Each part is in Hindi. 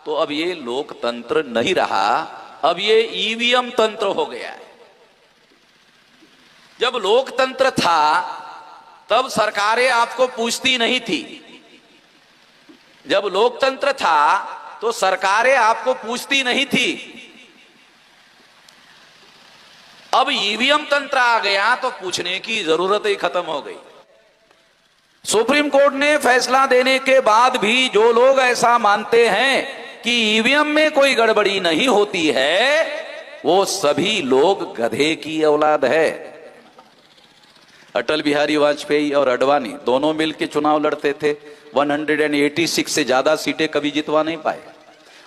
तो अब ये लोकतंत्र नहीं रहा, अब ये ईवीएम तंत्र हो गया है। जब लोकतंत्र था तब सरकारें आपको पूछती नहीं थी। जब लोकतंत्र था तो सरकारें आपको पूछती नहीं थी। अब ईवीएम तंत्र आ गया तो पूछने की जरूरत ही खत्म हो गई। सुप्रीम कोर्ट ने फैसला देने के बाद भी जो लोग ऐसा मानते हैं कि ईवीएम में कोई गड़बड़ी नहीं होती है, वो सभी लोग गधे की औलाद है। अटल बिहारी वाजपेयी और अडवाणी दोनों मिलकर चुनाव लड़ते थे, 186 से ज्यादा सीटें कभी जितवा नहीं पाए।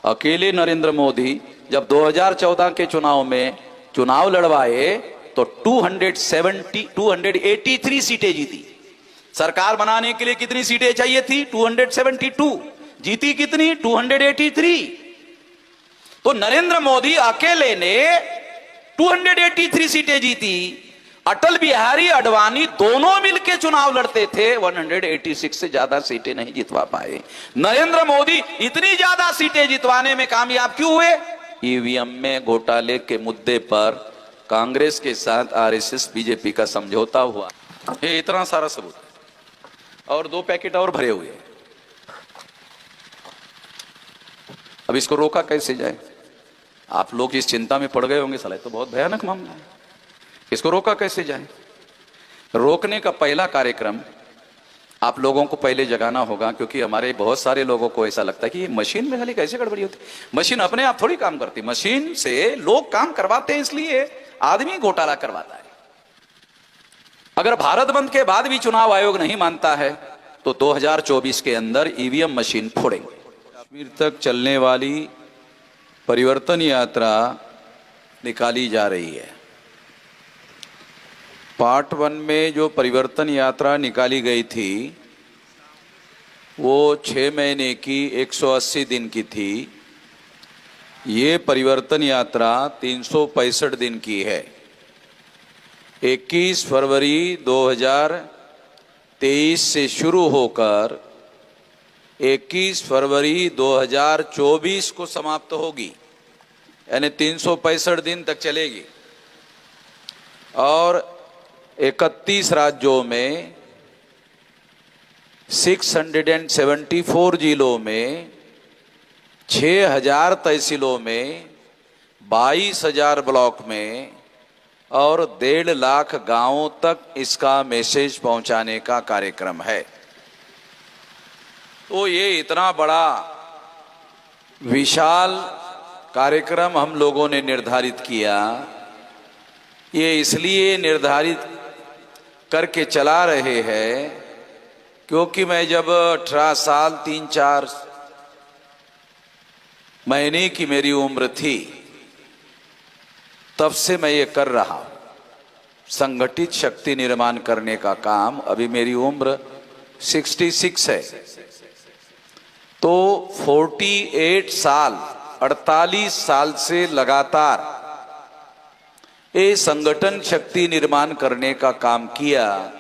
अकेले नरेंद्र मोदी जब 2014 के चुनाव में चुनाव लड़वाए तो 283 सीटें जीती। सरकार बनाने के लिए कितनी सीटें चाहिए थी? 272। जीती कितनी? 283। तो नरेंद्र मोदी अकेले ने 283 सीटें जीती। अटल बिहारी अडवाणी दोनों मिलकर चुनाव लड़ते थे, 186 से ज्यादा सीटें नहीं जितवा पाए। नरेंद्र मोदी इतनी ज्यादा सीटें जितवाने में कामयाब क्यों हुए? ईवीएम में घोटाले के मुद्दे पर कांग्रेस के साथ आरएसएस बीजेपी का समझौता हुआ। ये इतना सारा सबूत और 2 पैकेट और भरे हुए हैं। अब इसको रोका कैसे जाए? आप लोग इस चिंता में पड़ गए होंगे, साला तो बहुत भयानक मामला है, इसको रोका कैसे जाए? रोकने का पहला कार्यक्रम आप लोगों को पहले जगाना होगा, क्योंकि हमारे बहुत सारे लोगों को ऐसा लगता है कि ये मशीन में खाली कैसे गड़बड़ी होती। मशीन अपने आप थोड़ी काम करती, मशीन से लोग काम करवाते हैं, इसलिए आदमी घोटाला करवाता है। अगर भारत बंद के बाद भी चुनाव आयोग नहीं मानता है तो 2024 के अंदर ईवीएम मशीन फोड़ेंगे। कश्मीर तक चलने वाली परिवर्तन यात्रा निकाली जा रही है। पार्ट 1 में जो परिवर्तन यात्रा निकाली गई थी वो 6 महीने की 180 दिन की थी। ये परिवर्तन यात्रा 365 दिन की है। 21 फरवरी 2023 से शुरू होकर 21 फरवरी 2024 को समाप्त होगी, यानी 365 दिन तक चलेगी। और 31 राज्यों में 674 जिलों में 6000 तहसीलों में 22,000 ब्लॉक में और 1.5 लाख गांवों तक इसका मैसेज पहुंचाने का कार्यक्रम है। तो ये इतना बड़ा विशाल कार्यक्रम हम लोगों ने निर्धारित किया। ये इसलिए निर्धारित करके चला रहे हैं क्योंकि मैं जब 18 साल 3-4 महीने की मेरी उम्र थी तब से मैं ये कर रहा हूं, संगठित शक्ति निर्माण करने का काम। अभी मेरी उम्र 66 है, तो 48 साल से लगातार ये संगठन शक्ति निर्माण करने का काम किया।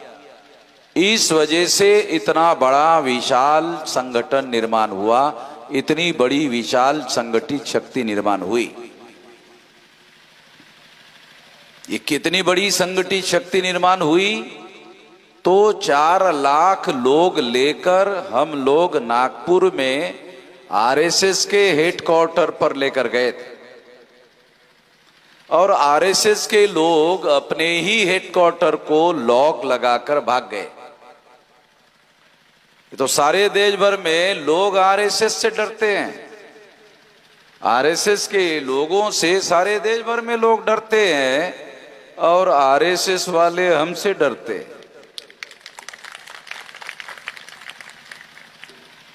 इस वजह से इतना बड़ा विशाल संगठन निर्माण हुआ, इतनी बड़ी विशाल संगठित शक्ति निर्माण हुई। ये कितनी बड़ी संगठित शक्ति निर्माण हुई? तो 4 लाख लोग लेकर हम लोग नागपुर में आरएसएस के हेडक्वार्टर पर लेकर गए थे और आरएसएस के लोग अपने ही हेडक्वार्टर को लॉक लगाकर भाग गए। तो सारे देश भर में लोग आरएसएस से डरते हैं, आरएसएस के लोगों से सारे देश भर में लोग डरते हैं और आरएसएस वाले हमसे डरते हैं।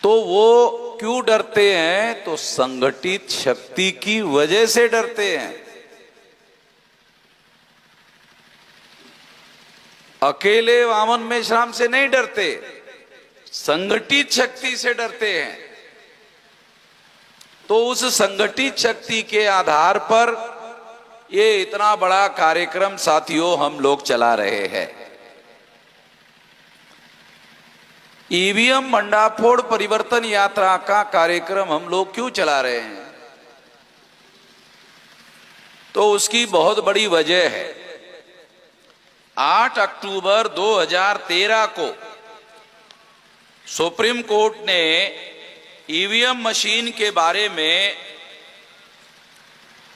तो वो क्यों डरते हैं? तो संगठित शक्ति की वजह से डरते हैं। अकेले वामन मेश्राम से नहीं डरते, संगठित शक्ति से डरते हैं। तो उस संगठित शक्ति के आधार पर ये इतना बड़ा कार्यक्रम साथियों हम लोग चला रहे हैं। ईवीएम भंडाफोड़ परिवर्तन यात्रा का कार्यक्रम हम लोग क्यों चला रहे हैं? तो उसकी बहुत बड़ी वजह है। 8 अक्टूबर 2013 को सुप्रीम कोर्ट ने ईवीएम मशीन के बारे में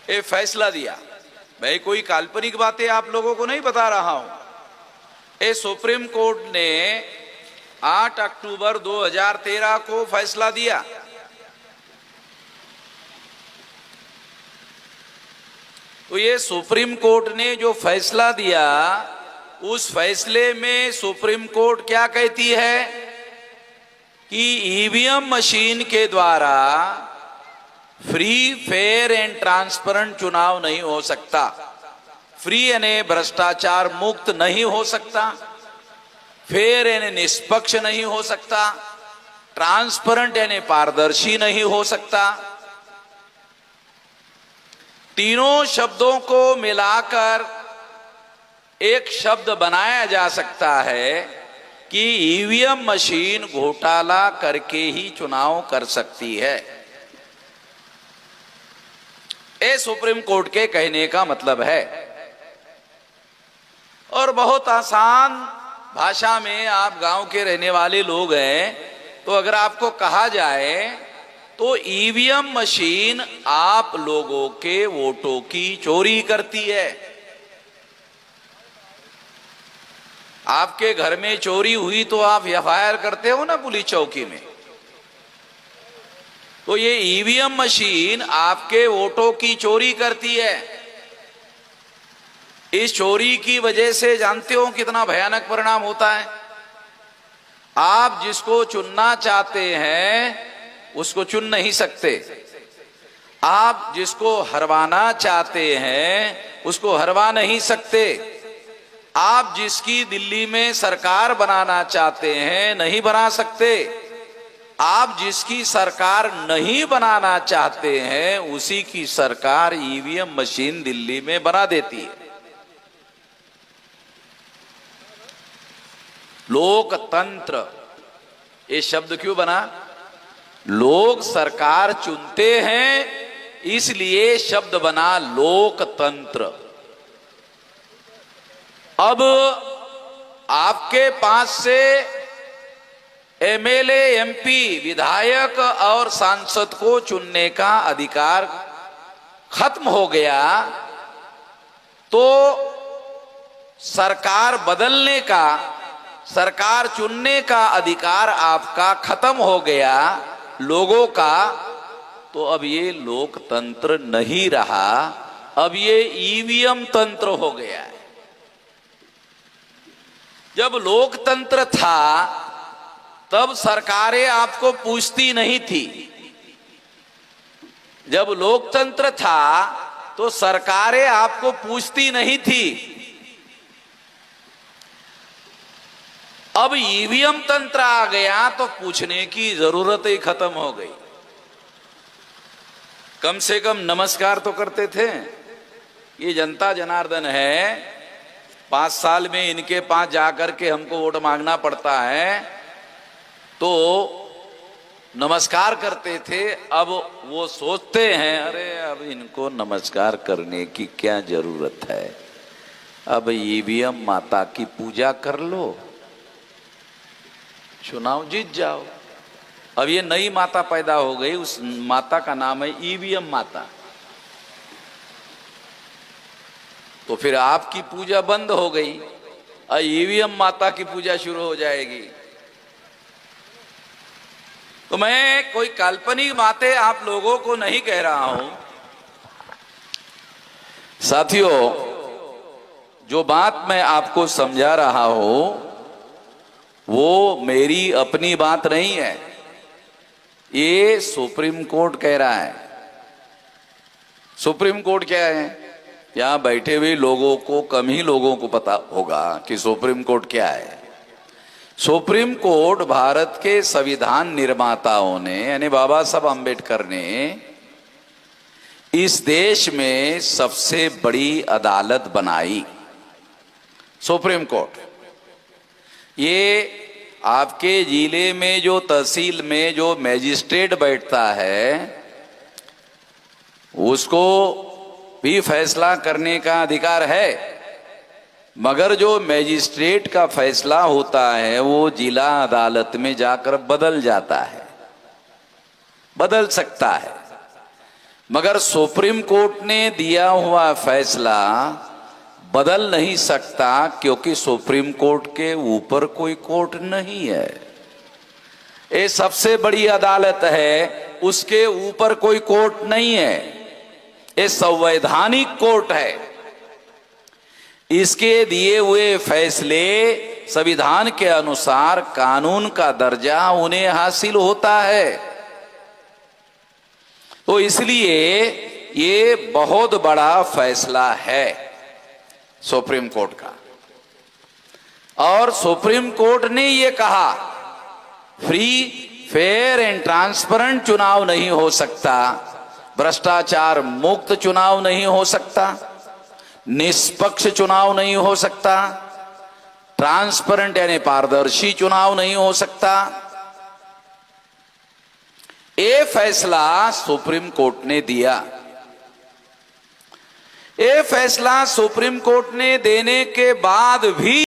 एक फैसला दिया। मैं कोई काल्पनिक बातें आप लोगों को नहीं बता रहा हूं। ये सुप्रीम कोर्ट ने 8 अक्टूबर 2013 को फैसला दिया। तो ये सुप्रीम कोर्ट ने जो फैसला दिया, उस फैसले में सुप्रीम कोर्ट क्या कहती है कि ईवीएम मशीन के द्वारा फ्री, फेयर एंड ट्रांसपेरेंट चुनाव नहीं हो सकता। फ्री यानी भ्रष्टाचार मुक्त नहीं हो सकता, फेयर यानी निष्पक्ष नहीं हो सकता, ट्रांसपेरेंट यानी पारदर्शी नहीं हो सकता। तीनों शब्दों को मिलाकर एक शब्द बनाया जा सकता है कि ईवीएम मशीन घोटाला करके ही चुनाव कर सकती है। ये सुप्रीम कोर्ट के कहने का मतलब है। और बहुत आसान भाषा में, आप गांव के रहने वाले लोग हैं, तो अगर आपको कहा जाए तो ईवीएम मशीन आप लोगों के वोटों की चोरी करती है। आपके घर में चोरी हुई तो आप एफआईआर करते हो ना पुलिस चौकी में। तो ये ईवीएम मशीन आपके वोटों की चोरी करती है। इस चोरी की वजह से जानते हो कितना भयानक परिणाम होता है। आप जिसको चुनना चाहते हैं उसको चुन नहीं सकते। आप जिसको हरवाना चाहते हैं उसको हरवा नहीं सकते। आप जिसकी दिल्ली में सरकार बनाना चाहते हैं नहीं बना सकते। आप जिसकी सरकार नहीं बनाना चाहते हैं उसी की सरकार ईवीएम मशीन दिल्ली में बना देती है। लोकतंत्र ये शब्द क्यों बना? लोग सरकार चुनते हैं इसलिए शब्द बना लोकतंत्र। अब आपके पास से एमएलए, एमपी, विधायक और सांसद को चुनने का अधिकार खत्म हो गया, तो सरकार बदलने का, सरकार चुनने का अधिकार आपका खत्म हो गया लोगों का। तो अब ये लोकतंत्र नहीं रहा, अब ये ईवीएम तंत्र हो गया है। जब लोकतंत्र था तब सरकारें आपको पूछती नहीं थी। जब लोकतंत्र था तो सरकारें आपको पूछती नहीं थी। अब ईवीएम तंत्र आ गया तो पूछने की जरूरत ही खत्म हो गई। कम से कम नमस्कार तो करते थे। ये जनता जनार्दन है, 5 साल में इनके पास जाकर के हमको वोट मांगना पड़ता है, तो नमस्कार करते थे। अब वो सोचते हैं अरे अब इनको नमस्कार करने की क्या जरूरत है, अब ईवीएम माता की पूजा कर लो, चुनाव जीत जाओ। अब ये नई माता पैदा हो गई, उस माता का नाम है ईवीएम माता। तो फिर आपकी पूजा बंद हो गई और ईवीएम माता की पूजा शुरू हो जाएगी। तो मैं कोई काल्पनिक बातें आप लोगों को नहीं कह रहा हूं। साथियों, जो बात मैं आपको समझा रहा हूं वो मेरी अपनी बात नहीं है, ये सुप्रीम कोर्ट कह रहा है। सुप्रीम कोर्ट क्या है? यहां बैठे हुए लोगों को, कम ही लोगों को पता होगा कि सुप्रीम कोर्ट क्या है। सुप्रीम कोर्ट भारत के संविधान निर्माताओं ने, यानी बाबा साहब अम्बेडकर ने, इस देश में सबसे बड़ी अदालत बनाई। सुप्रीम कोर्ट ये आपके जिले में जो तहसील में जो मैजिस्ट्रेट बैठता है उसको भी फैसला करने का अधिकार है, मगर जो मैजिस्ट्रेट का फैसला होता है वो जिला अदालत में जाकर बदल जाता है, बदल सकता है। मगर सुप्रीम कोर्ट ने दिया हुआ फैसला बदल नहीं सकता, क्योंकि सुप्रीम कोर्ट के ऊपर कोई कोर्ट नहीं है। ये सबसे बड़ी अदालत है, उसके ऊपर कोई कोर्ट नहीं है। ये संवैधानिक कोर्ट है। इसके दिए हुए फैसले संविधान के अनुसार कानून का दर्जा उन्हें हासिल होता है। तो इसलिए ये बहुत बड़ा फैसला है सुप्रीम कोर्ट का। और सुप्रीम कोर्ट ने ये कहा फ्री फेयर एंड ट्रांसपेरेंट चुनाव नहीं हो सकता, भ्रष्टाचार मुक्त चुनाव नहीं हो सकता, निष्पक्ष चुनाव नहीं हो सकता, ट्रांसपेरेंट यानी पारदर्शी चुनाव नहीं हो सकता। ये फैसला सुप्रीम कोर्ट ने दिया। ये फैसला सुप्रीम कोर्ट ने देने के बाद भी